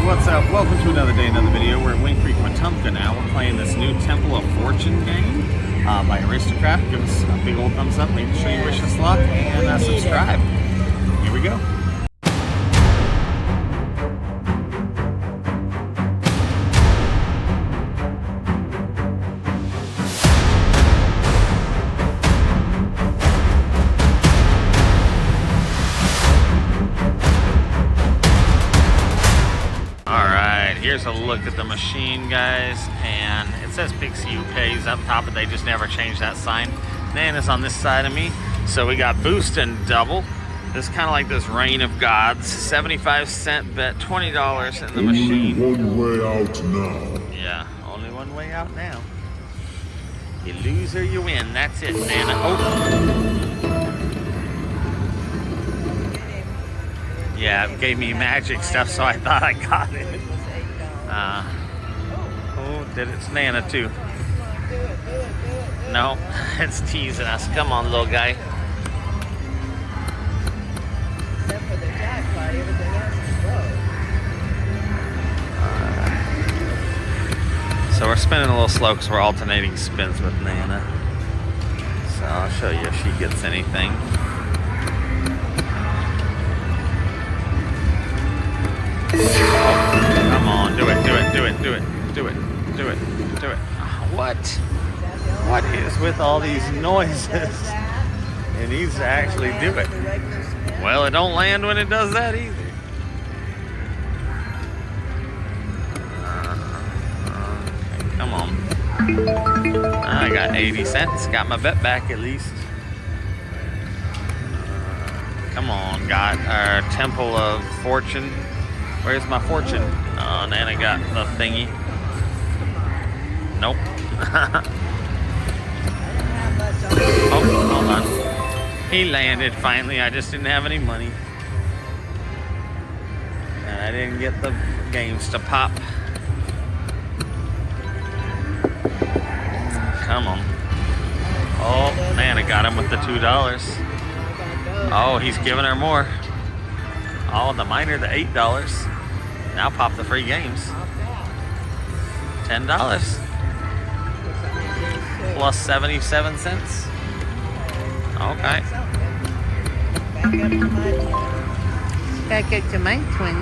What's up? Welcome to another day, another video. We're at Windcreek, Wetumpka now. We're playing this new Temple of Fortune game by Aristocrat. Give us a big old thumbs up, make sure you wish us luck, and subscribe. Here we go. Here's a look at the machine, guys, and it says Pixie pays up top, but they just never changed that sign. Nana's on this side of me, so we got boost and double. This kind of like this Reign of Gods, 75-cent bet, $20 in the machine. Only one way out now. Yeah, only one way out now. You lose or you win. That's it, Nana. Oh. Yeah, it gave me magic stuff, so I thought I got it. Oh, did it's Nana too? No, it's teasing us. Come on, little guy. Except for the jackpot, everything else is slow. So we're spinning a little slow because we're alternating spins with Nana. So I'll show you if she gets anything. Come on, do it, do it, do it, do it, do it, do it, do it. What? What is with all these noises? It needs to actually do it. Well, it don't land when it does that either. Okay, come on. I got 80 cents. Got my bet back at least. Come on, got our Temple of Fortune. Where's my fortune? Oh, Nana got the thingy. Nope. Oh, hold on. He landed finally. I just didn't have any money. And I didn't get the games to pop. Come on. Oh, Nana got him with the $2. Oh, he's giving her more. Oh, the minor, the $8. Now pop the free games. $10. Plus 77 cents. Okay. Back up to my 20.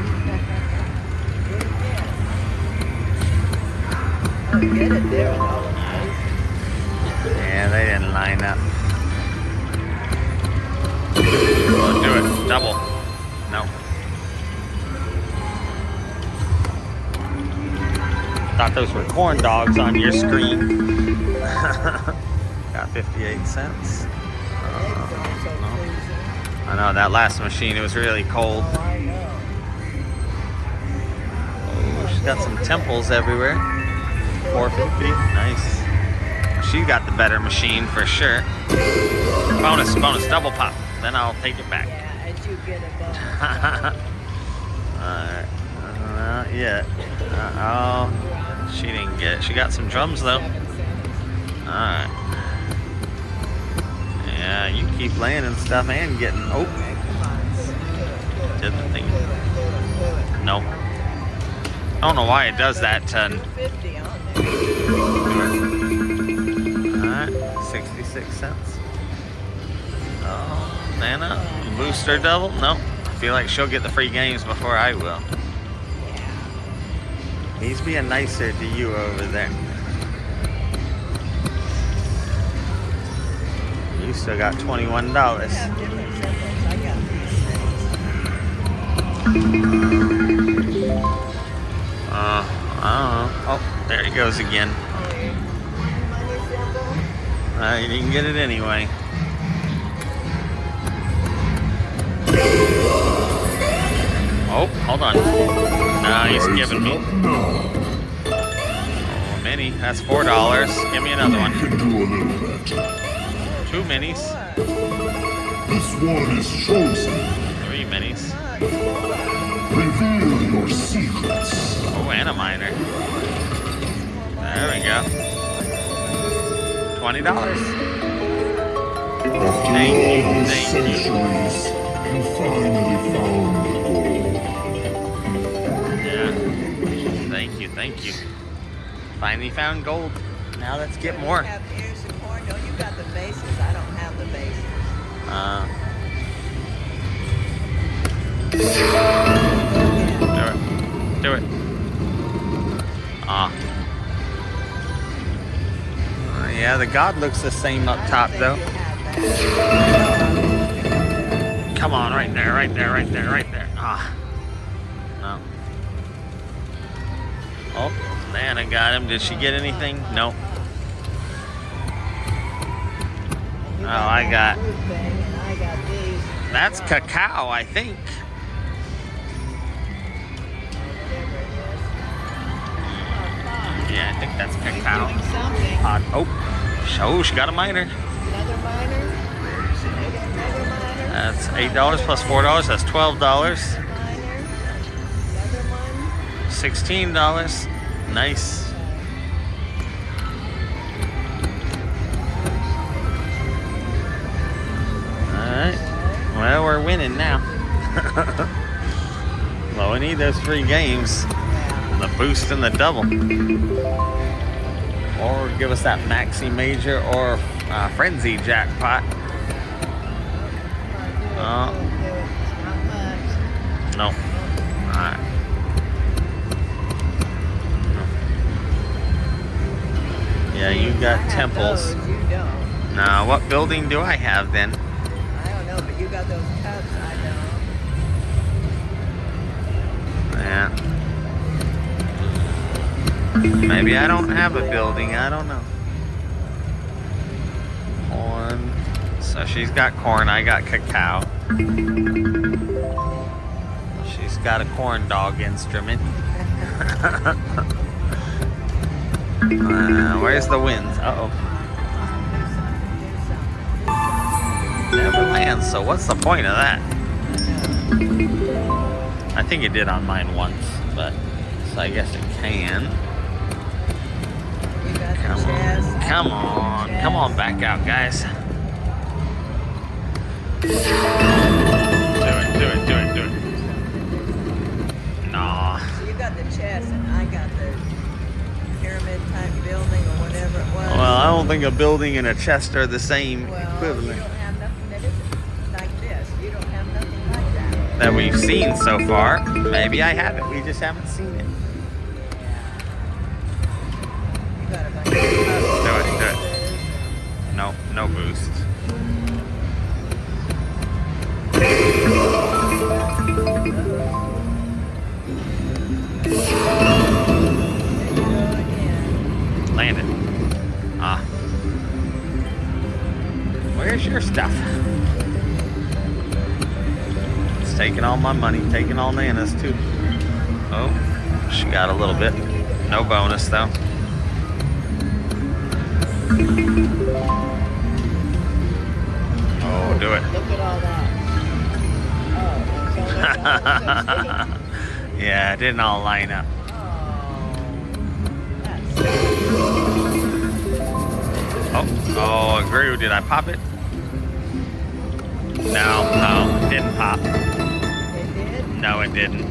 Oh, get it there in all the places. Yeah, they didn't line up. Oh, do it. Double. No. Thought those were corn dogs on your screen. Got 58 cents. No. I know that last machine, it was really cold. Oh, she's got some temples everywhere. 450, nice. She got the better machine for sure. Bonus, bonus, double pop. Then I'll take it back. Yeah, I do get a bonus. Alright. Not yet. Oh. She didn't get it. She got some drums though. Alright. Yeah, you keep landing stuff and getting. Oh. Did the thing. Nope. I don't know why it does that to. Alright. 66 cents. Oh, Nana. Booster double? Nope. I feel like she'll get the free games before I will. He's being nicer to you over there. You still got $21. I don't know. Oh, there he goes again. You didn't get it anyway. Oh, hold on. No, he's giving me. Oh, a mini. That's $4. Give me another one. Can do a little better. 2 minis. This one is chosen. 3 minis. Reveal your secrets. Oh, and a minor. There we go. $20. After Thank all you, these thank you. centuries, you finally found the goal. Yeah. Thank you. Finally found gold. Now let's get You more. have ears and corn. No, you got the bases. I don't have the bases. Do it. Yeah, the god looks the same up top though. Come on, right there. No. Oh, Nana got him. Did she get anything? Nope. Oh, I got. That's cacao, I think. Yeah, I think that's cacao. Oh, she got a miner. Another miner? Another miner? That's $8 plus $4. That's $12. Another one? $16. Nice. Alright. Well, we're winning now. Well, we need those 3 games. The boost and the double. Or give us that maxi major or frenzy jackpot. Oh. No. Alright. Yeah, you got temples. You don't. Now, what building do I have then? I don't know, but you got those cups. I don't. Yeah. Maybe I don't have a building. I don't know. Corn. So she's got corn. I got cacao. She's got a corn dog instrument. Where's the winds? Uh-oh. Never lands, so what's the point of that? I think it did on mine once, but so I guess it can. Come on back out, guys. Do it. Nah. So you got the chest, and I got the pyramid type building or whatever it was. Well, I don't think a building and a chest are the same You equivalent don't have nothing that isn't like this. You don't have nothing like that. that we've seen so far. Maybe I have it. We just haven't seen it. You got a bunch of Do it. No boost. Landed. Where's your stuff? It's taking all my money, taking all Nana's too. Oh, she got a little bit. No bonus though. Oh, do it. Look at all that. Oh, Yeah, it didn't all line up. Oh, a grew. Did I pop it? No, it didn't pop. It did? No, it didn't.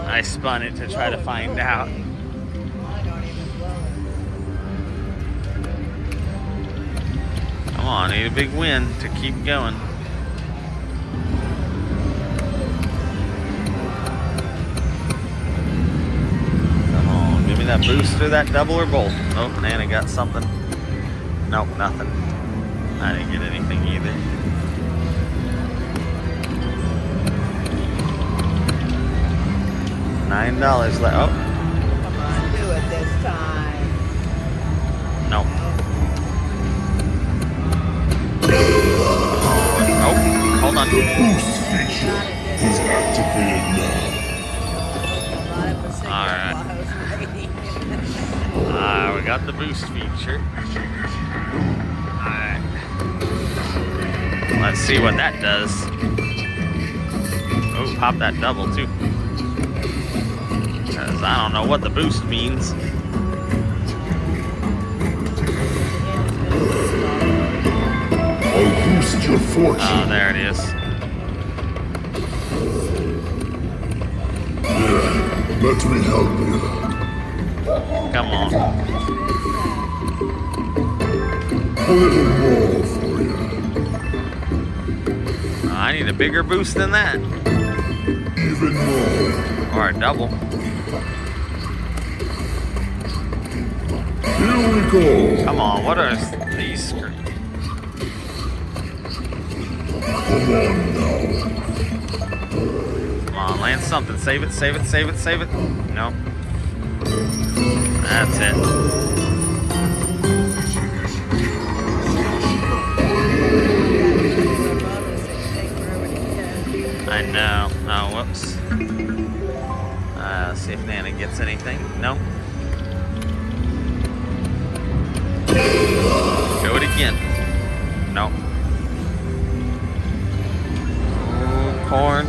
I spun it to try to find out. I don't even blow it. Come on, need a big win to keep going. Come on, give me that boost or that double or both. Oh, Nana got something. Nope, nothing. I didn't get anything either. $9 left. Oh, Come on, do it this time. nope. Oh, hold on. The boost feature is activated now. Alright. We got the boost feature. Alright. Let's see what that does. Oh, pop that double too. Because I don't know what the boost means. I'll boost your fortune. Oh, there it is. Let me help you. Come on. A little more for you. I need a bigger boost than that. Even more. Or a double. Here we go. Come on, what are these screws? Come on now. Come on, land something. Save it, save it, save it, save it. No. That's it. I know. Oh, whoops. Let's see if Nana gets anything. Nope. Go it again. Nope. Ooh, corn.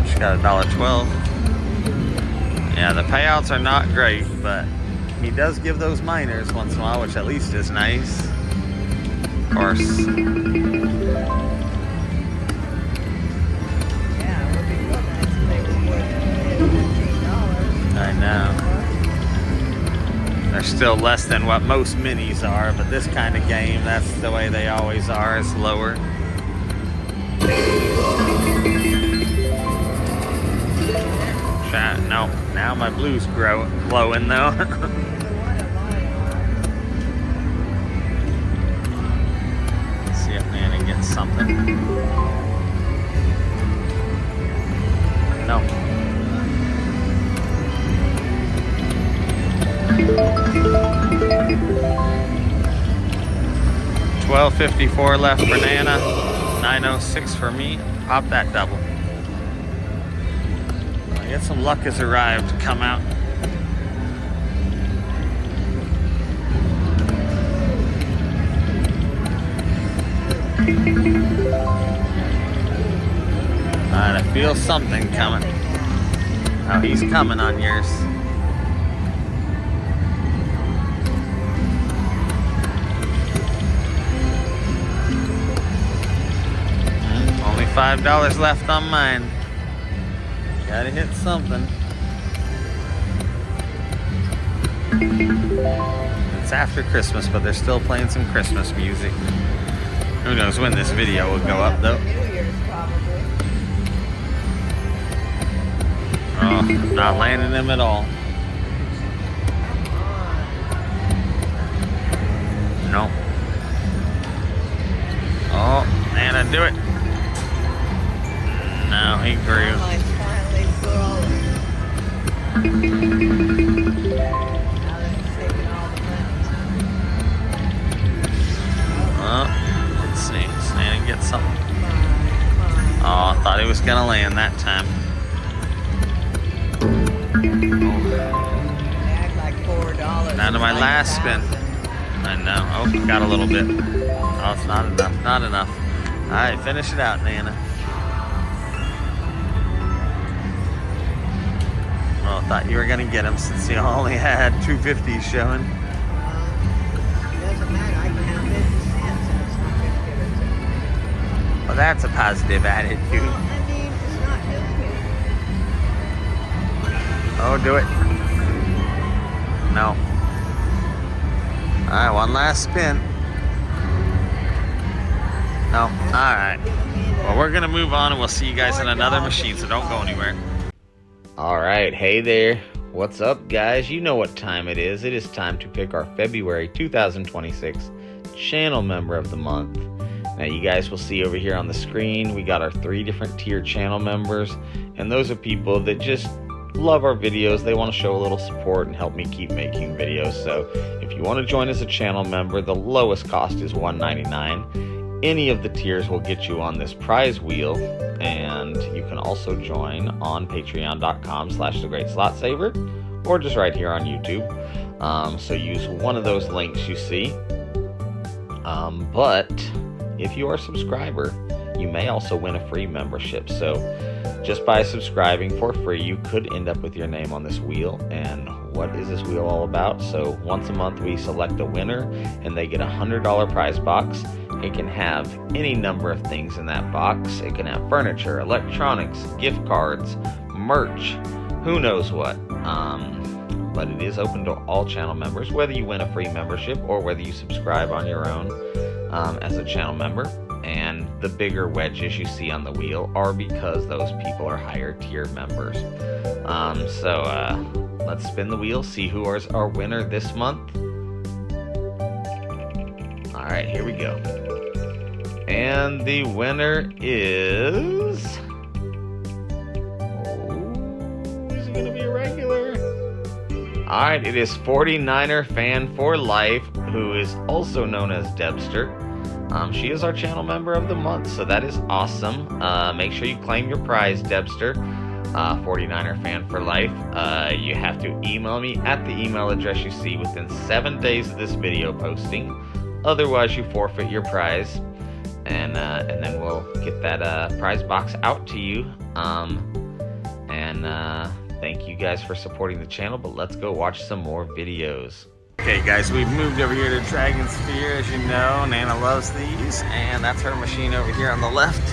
She got $1.12. Yeah, the payouts are not great, but he does give those miners once in a while, which at least is nice. Of course. I know. They're still less than what most minis are, but this kind of game, that's the way they always are, is lower. No, now my blue's glowing though. Let's see if Nana gets something. No. $12.54 left for Nana, $9.06 for me. Pop that double. I guess some luck has arrived to come out. Alright, I feel something coming. Oh, he's coming on yours. Only $5 left on mine. Gotta hit something. It's after Christmas, but they're still playing some Christmas music. Who knows when this video will go up, though. Oh, not landing them at all. Nope. Oh, Nana, do it. No, he grew. Oh, let's see. Does Nana get something? Oh, I thought he was gonna land that time. Down to my last spin. I know. Oh, got a little bit. Oh, it's not enough. Not enough. All right, finish it out, Nana. Oh, I thought you were gonna get him since you only had 250 showing. Doesn't matter. I can have 50 cents. That's not going to give it to me. Well, that's a positive attitude. I mean, it's not doing it. Oh, do it. No. All right, one last spin. No. All right. Well, we're gonna move on, and we'll see you guys in another machine. So don't go anywhere. All right, hey there. What's up, guys? You know what time it is. It is time to pick our February 2026 channel member of the month. Now, you guys will see over here on the screen, we got our 3 different tier channel members, and those are people that just love our videos. They want to show a little support and help me keep making videos. So if you want to join as a channel member, the lowest cost is $1.99. Any of the tiers will get you on this prize wheel, and you can also join on patreon.com/thegreatslotsaver, or just right here on YouTube. So use one of those links you see. But if you are a subscriber, you may also win a free membership. So just by subscribing for free, you could end up with your name on this wheel. And what is this wheel all about? So once a month we select a winner, and they get a $100 prize box. It can have any number of things in that box. It can have furniture, electronics, gift cards, merch, who knows what. but it is open to all channel members, whether you win a free membership or whether you subscribe on your own as a channel member. And the bigger wedges you see on the wheel are because those people are higher tier members. Let's spin the wheel, see who is our winner this month. All right, here we go. And the winner is... is it gonna be a regular? All right, it is 49er Fan for Life, who is also known as Debster. She is our channel member of the month, so that is awesome. Make sure you claim your prize, Debster. 49er Fan for Life. You have to email me at the email address you see within 7 days of this video posting. Otherwise, you forfeit your prize, and then we'll get that prize box out to you. Thank you guys for supporting the channel, but let's go watch some more videos. Okay guys, we've moved over here to Dragonsphere, as you know. Nana loves these, and that's her machine over here on the left.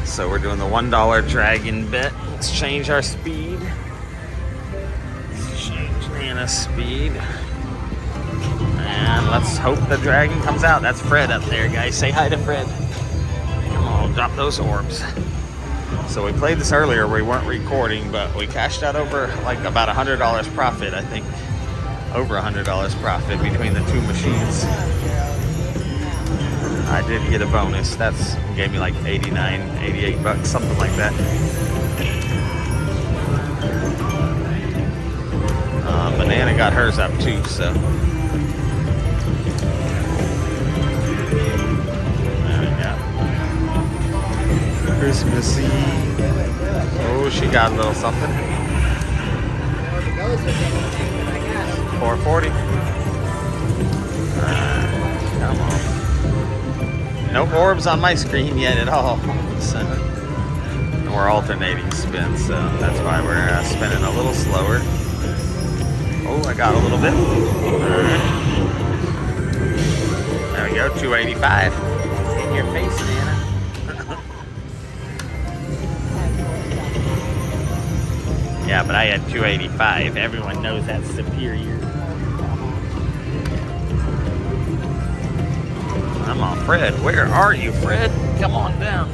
So we're doing the $1 dragon bet. Let's change our speed. Let's change Nana's speed. And let's hope the dragon comes out. That's Fred up there, guys. Say hi to Fred. Come on, drop those orbs. So we played this earlier, we weren't recording, but we cashed out over like about $100 profit, I think. Over $100 profit between the two machines. I did get a bonus. That's gave me like 89, 88 bucks, something like that. Banana got hers up too, so. There we go. Christmas Eve. Oh, she got a little something. 440. Come on. No orbs on my screen yet at all. So, and we're alternating spins, so that's why we're spinning a little slower. Oh, I got a little bit. Alright. There we go, 285. In your face, Nana. Yeah, but I had 285. Everyone knows that's superior. Come on, Fred. Where are you, Fred? Come on down.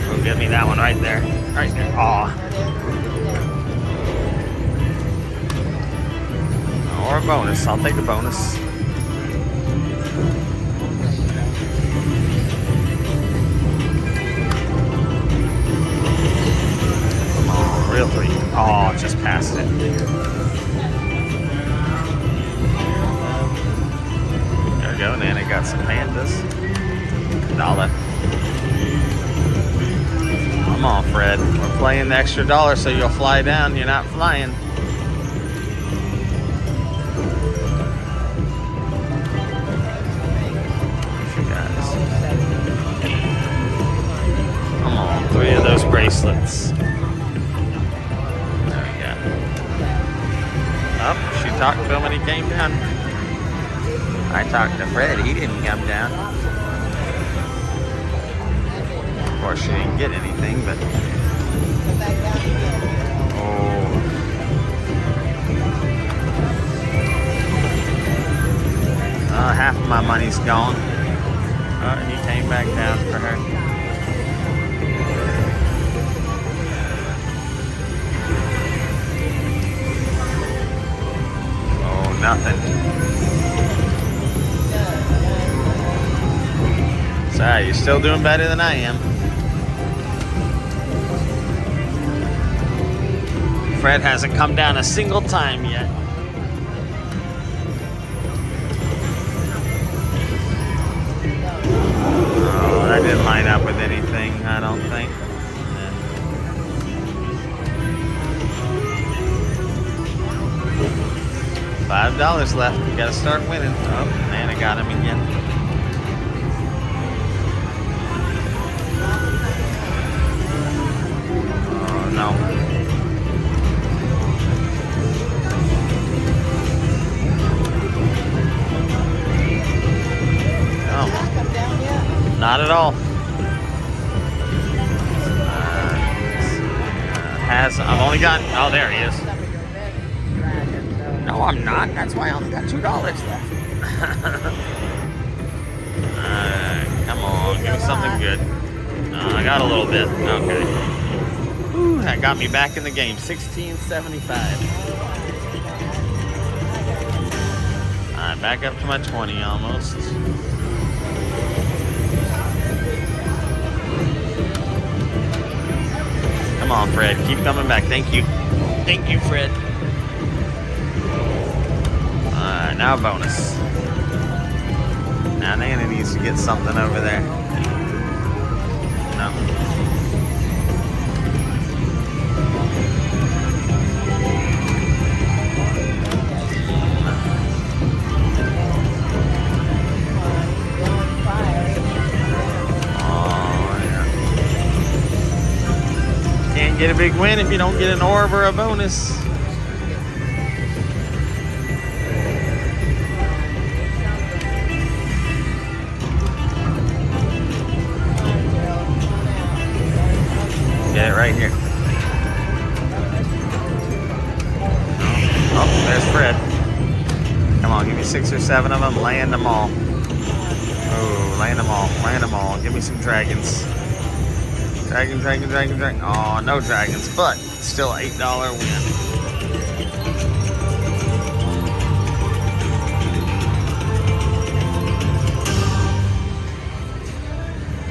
Oh, give me that one right there. Right there. Aw. Or a bonus. I'll take a bonus. Come on, real three. Oh, just passed it. There we go. Nana got some pandas. $1. Come on, Fred. We're playing the extra $1 so you'll fly down. You're not flying. Come on, 3 of those bracelets. There we go. Oh, she talked to him and he came down. I talked to Fred, he didn't come down. Of course, she didn't get anything, but... Oh. Half of my money's gone. Oh, he came back down for her. Oh, nothing. Sorry, you're still doing better than I am. Fred hasn't come down a single time yet. Oh, that didn't line up with anything, I don't think. $5 left. You gotta start winning. Oh, Nana got him again. Oh no. Not at all. has. I've only got. Oh, there he is. Some of your best dragons, though. No, I'm not. That's why I only got $2 left. Come on, give me something good. I got a little bit. Okay. Ooh, that got me back in the game. 1675. Alright, back up to my 20 almost. Come on, Fred. Keep coming back. Thank you. Thank you, Fred. Alright, now bonus. Now Nana needs to get something over there. No. Can't get a big win if you don't get an orb or a bonus. Get it right here. Oh, there's Fred. Come on, give me 6 or 7 of them. Land them all. Oh, land them all. Land them all. Give me some dragons. Dragon. Oh, no dragons, but still $8 win.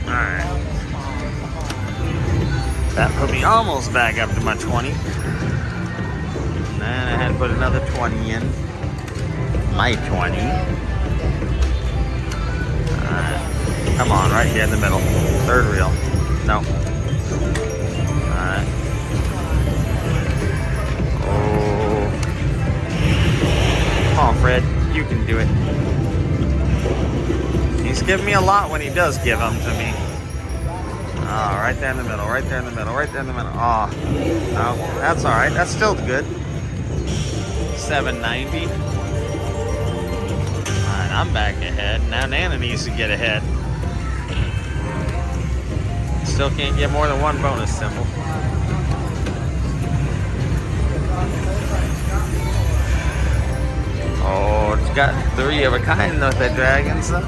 Alright. That put me almost back up to my 20. And then I had to put another 20 in. My 20. Alright. Come on, right here in the middle. Third reel. No. Alright. Oh. Come on, Fred. You can do it. He's giving me a lot when he does give them to me. Oh, right there in the middle, right there in the middle, right there in the middle. Oh, no, that's all right. That's still good. 790. All right, I'm back ahead. Now Nana needs to get ahead. Still can't get more than one bonus symbol. Oh, it's got 3 of a kind with the dragons, though.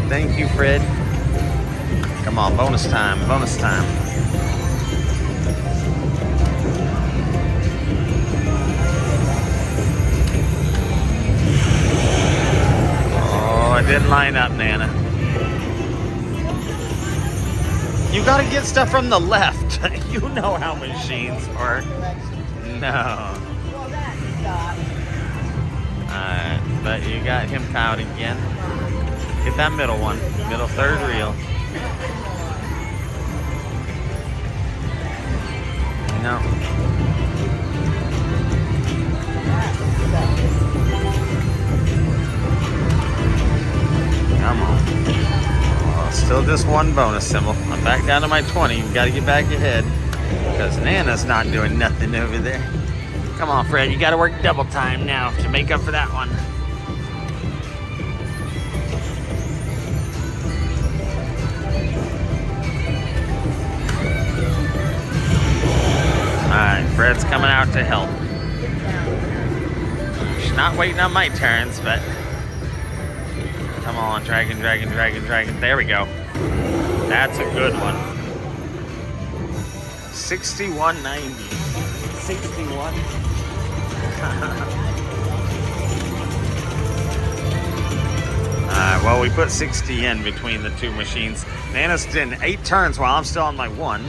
Thank you, Fred. Come on, bonus time, bonus time. Oh, it didn't line up, Nana. You gotta get stuff from the left. You know how machines work. No. Well, that stopped. Alright, but you got him caught again. Get that middle one. Middle third reel. No. Come on. Oh, still just one bonus symbol. I'm back down to my 20. We gotta get back ahead. Because Nana's not doing nothing over there. Come on, Fred. You gotta work double time now to make up for that one. Alright, Fred's coming out to help. She's not waiting on my turns, but... Come on, dragon. There we go. That's a good one. 6190. 61. Alright, well, we put 60 in between the two machines. Nana's in 8 turns while I'm still on my 1.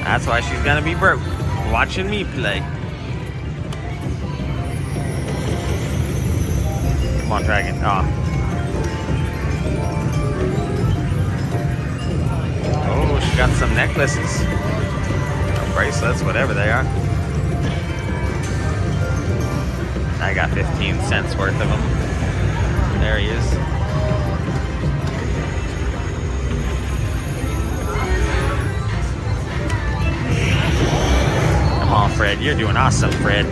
That's why she's gonna be broke. Watching me play. Come on, dragon. Oh, she got some necklaces. Or bracelets, whatever they are. I got 15 cents worth of them. There he is. Come on, Fred. You're doing awesome, Fred.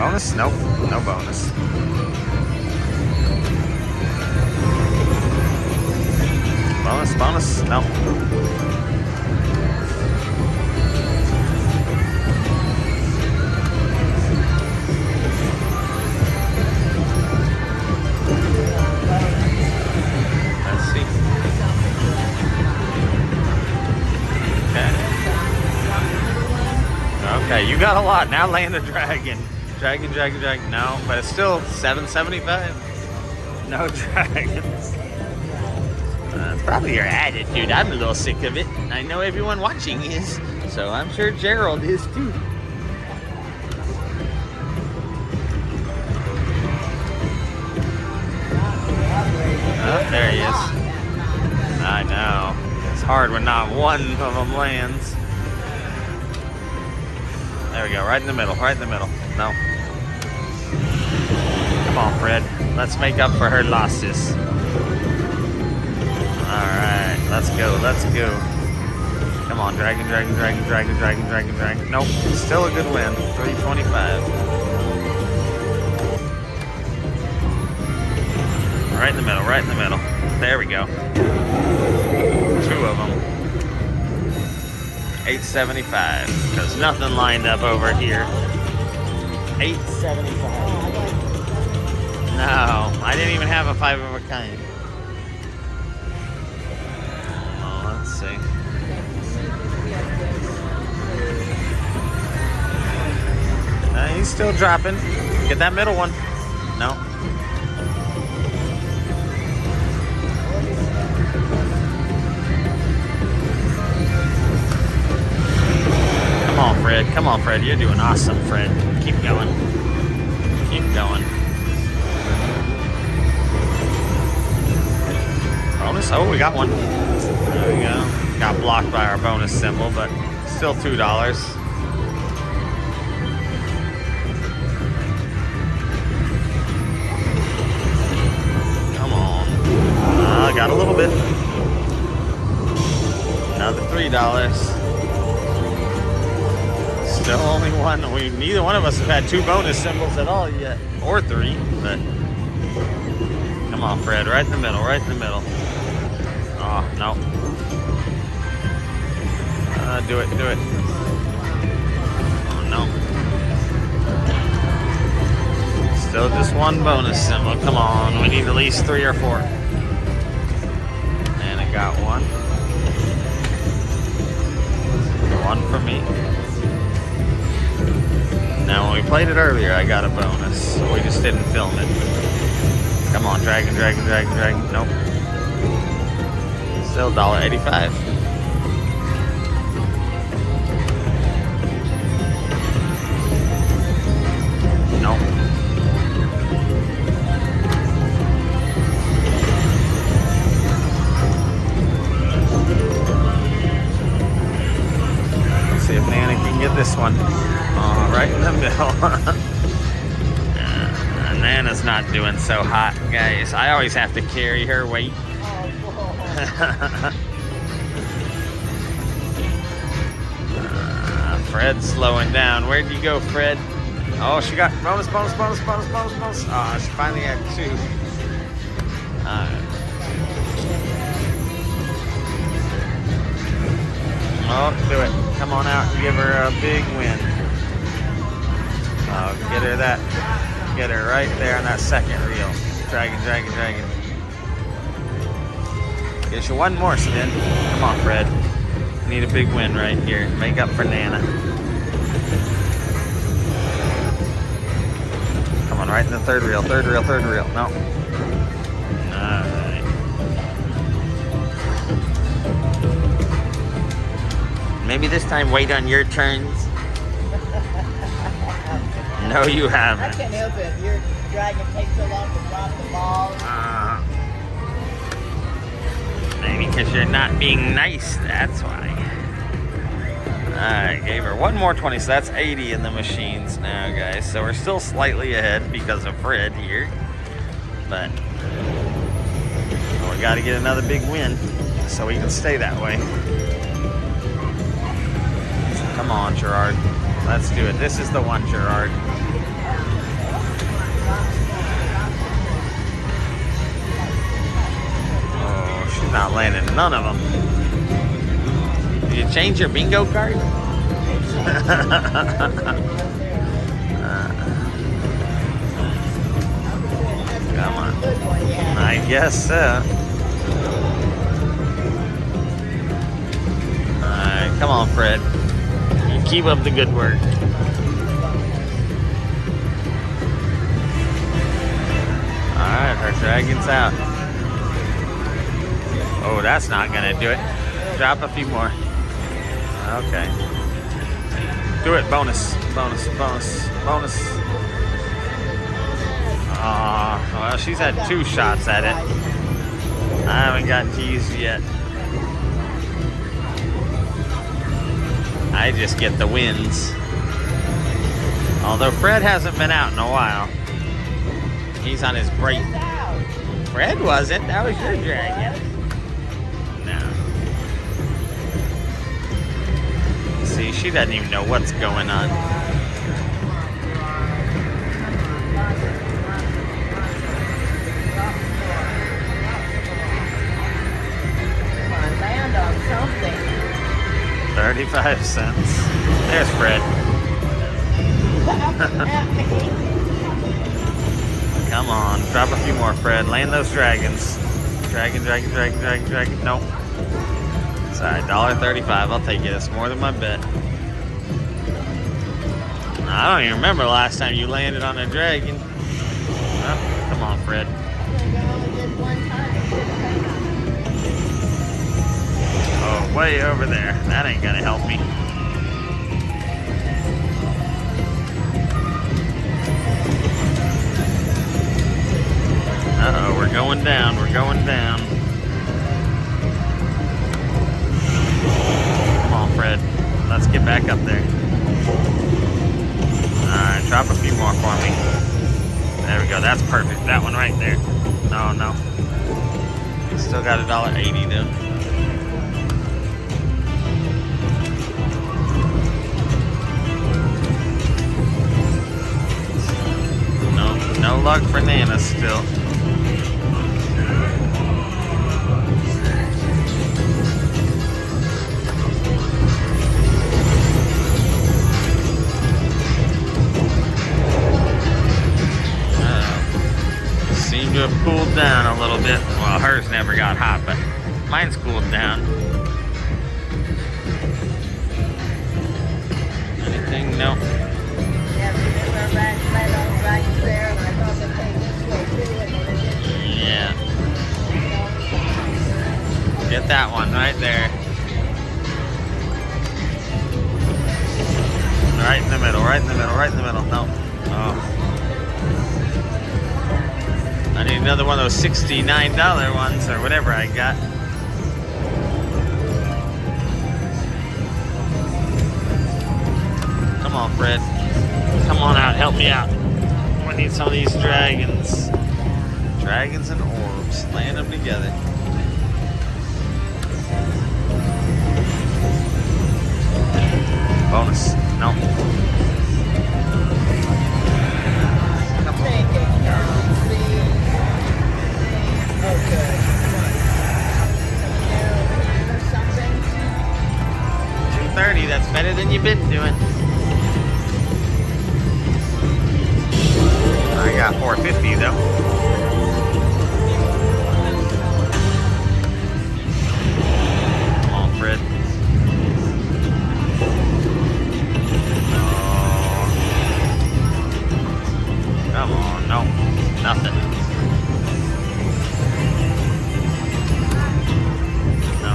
Bonus? Nope, no bonus. Bonus, bonus, nope. Let's see. Okay, you got a lot. Now land a dragon. Dragon. No, but it's still $7.75. No dragons. It's probably your attitude. I'm a little sick of it. I know everyone watching is, so I'm sure Gerald is too. Oh, there he is. I know. It's hard when not one of them lands. There we go, right in the middle, right in the middle. No. Come on, Fred. Let's make up for her losses. Alright, let's go, let's go. Come on, dragon. Nope, still a good win. 325. Right in the middle, right in the middle. There we go. Two of them. 875, because nothing lined up over here. 875. No, I didn't even have a 5 of a kind. Oh, let's see. He's still dropping. Get that middle one. No. Come on, Fred. You're doing awesome, Fred. Keep going. Keep going. Bonus? Oh, we got one. There we go. Got blocked by our bonus symbol, but still $2. Come on. I got a little bit. Another $3. Still only one. Neither one of us have had 2 bonus symbols at all yet, or 3. But come on, Fred, right in the middle, right in the middle. Oh no! Do it. Oh no! Still just one bonus symbol. Come on, we need at least 3 or 4. And I got one. One for me. Now, when we played it earlier, I got a bonus, so we just didn't film it. Come on, dragon. Nope. Still $1.85. Nope. Let's see if Nana can get this one. Right in the middle. Nana's not doing so hot, guys. I always have to carry her weight. Fred's slowing down. Where'd you go, Fred? Oh, she got bonus. Oh, she finally had 2. Oh, do it. Come on out and give her a big win. Oh, get her that. Get her right there on that second reel. Dragon. Get you one more spin. Come on, Fred. Need a big win right here. Make up for Nana. Come on, right in the third reel. No. Alright. Maybe this time wait on your turns. No, you haven't. I can't help it. Your dragon takes so long to drop the ball. Maybe because you're not being nice, that's why. Alright, gave her one more 20, so that's 80 in the machines now, guys. So we're still slightly ahead because of Fred here. But we got to get another big win so we can stay that way. So come on, Gerard. Let's do it. This is the one, Gerard. She's not landing none of them. Did you change your bingo card? Come on. I guess so. Alright, come on, Fred. You keep up the good work. Alright, our dragon's out. Oh, that's not gonna do it. Drop a few more. Okay. Do it. Bonus. Bonus. Bonus. Bonus. Well, she's had 2 shots at it. I haven't gotten to use it yet. I just get the wins. Although Fred hasn't been out in a while. He's on his break. Fred wasn't. That was your dragon. No. See, she doesn't even know what's going on. Land on something. 35 cents. There's Fred. Come on, drop a few more, Fred. Land those dragons. Dragon. Nope. Sorry, $1.35. I'll take it. It's more than my bet. I don't even remember the last time you landed on a dragon. Oh, come on, Fred. Oh, way over there. That ain't gonna help me. Uh-oh, we're going down. We're going down. Come on, Fred. Let's get back up there. Alright, drop a few more for me. There we go. That's perfect. That one right there. No. Still got $1.80 though. No luck for Nana still. Seemed to have cooled down a little bit. Well, hers never got hot, but mine's cooled down. Anything? Nope. Yeah. Get that one right there. Right in the middle, right in the middle, right in the middle. No. Oh. I need another one of those $69 ones or whatever I got. Come on, Fred. Come on out, help me out. I need some of these dragons. Dragons and orbs. Land them together. Bonus. No. Come on. Okay. 230, that's better than you've been doing. I got 450 though. Come on, Fred. Oh. Come on, no, nothing. No.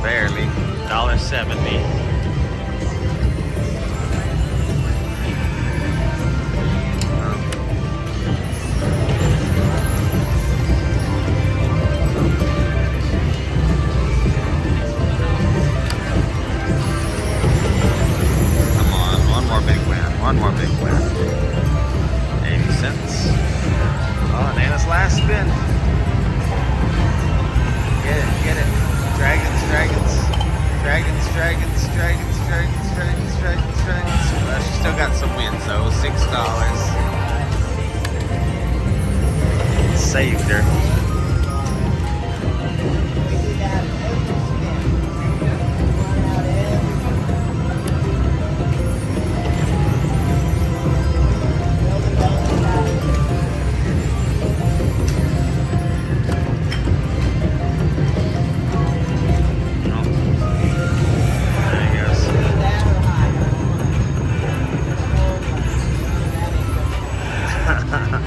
Barely. $1.70. One more big win. 80 cents. Oh, Nana's last spin. Get it, get it. Dragons, dragons. Dragons, dragons, dragons, dragons, dragons, dragons, dragons. Well, she still got some wins though, $6. Saved her.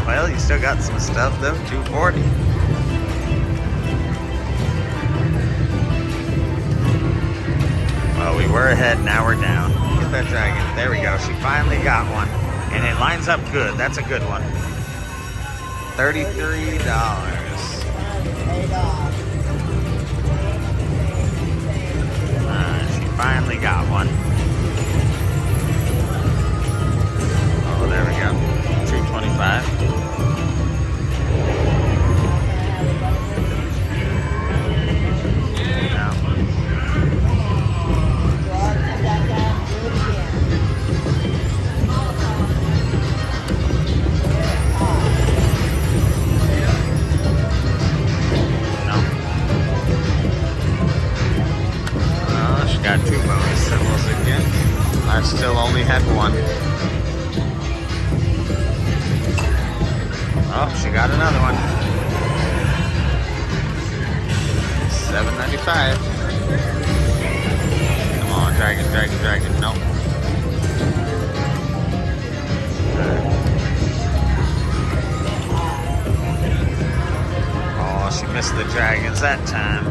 Well, you still got some stuff though, 240. Well, we were ahead, now we're down. Get that dragon. There we go. She finally got one. And it lines up good. That's a good one. $33. She finally got one. Oh, there we go. 225. Got 2 bonus symbols again. I still only had 1. Oh, she got another one. $7.95. Come on, dragon, dragon, dragon. Nope. Oh, she missed the dragons that time.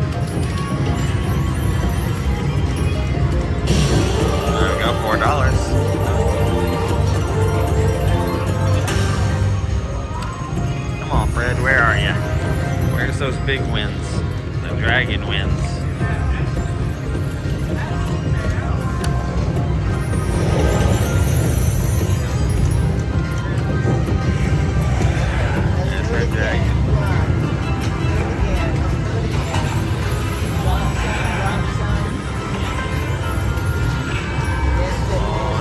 There we go, $4. Come on, Fred, where are you? Where's those big wins? The dragon wins. There's her dragon.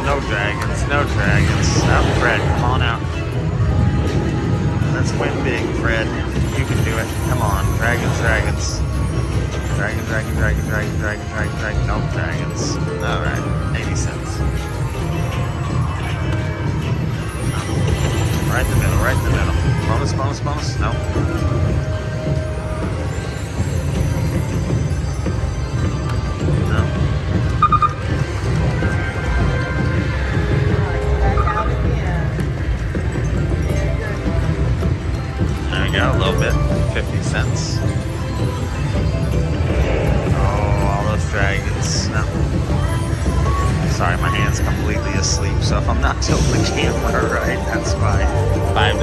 No dragons, no dragons. Oh, Fred, come on out. Let's win big, Fred. You can do it. Come on, dragons, dragons. Dragon, dragon, dragon, dragon, dragon, dragon, dragon. No dragons. Alright, 80 cents. Right in the middle, right in the middle. Bonus, bonus, bonus. No. Yeah, a little bit, 50 cents. Oh, all those dragons. No. Sorry, my hand's completely asleep, so if I'm not tilting the camera right, that's fine. $5.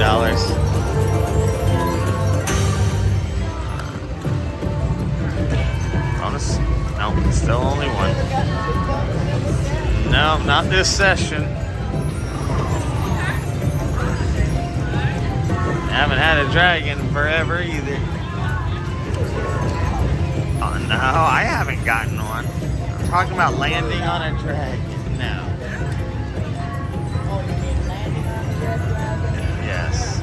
Bonus? No, still only 1. No, not this session. Haven't had a dragon forever either. Oh no, I haven't gotten one. I'm talking about landing on a dragon. No. Oh, you mean landing on the red dragon? Yes.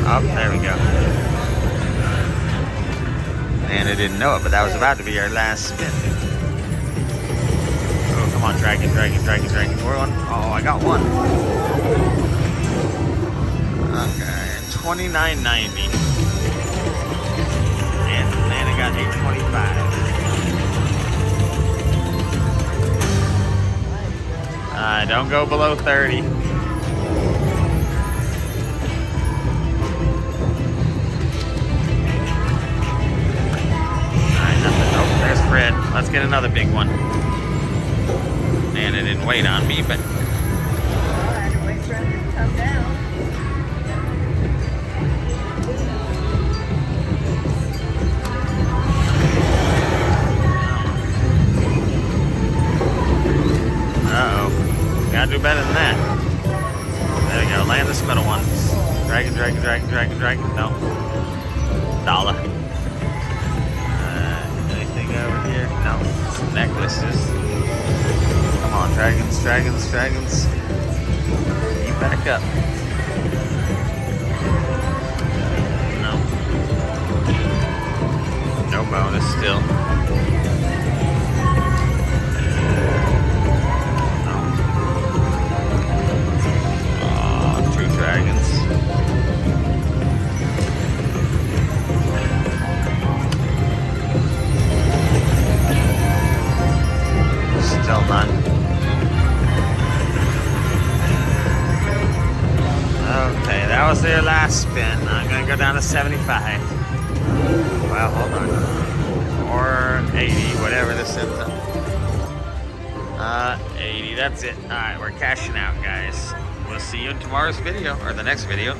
Oh, there we go. And I didn't know it, but that was about to be our last spin. Come on, dragon, dragon, dragon, dragon. We're on. Oh, I got 1. Okay, $29.90. And then I got $8.25. Don't go below 30. Alright, nothing. Oh, there's Fred. Let's get another big one. And it didn't wait on me, but... Well, I had to wait for him to come down. Uh-oh. Gotta do better than that. There we go. go. Land this middle one. Dragon. No. Dollar. Anything over here? No. Some necklaces. Come on, dragons. You back up. No. No bonus still. No. Oh, 2 dragons. Still none. Okay, that was their last spin. I'm gonna go down to 75. Well, hold on. Or 80, whatever this ends up. 80, that's it. Alright, we're cashing out, guys. We'll see you in tomorrow's video, or the next video.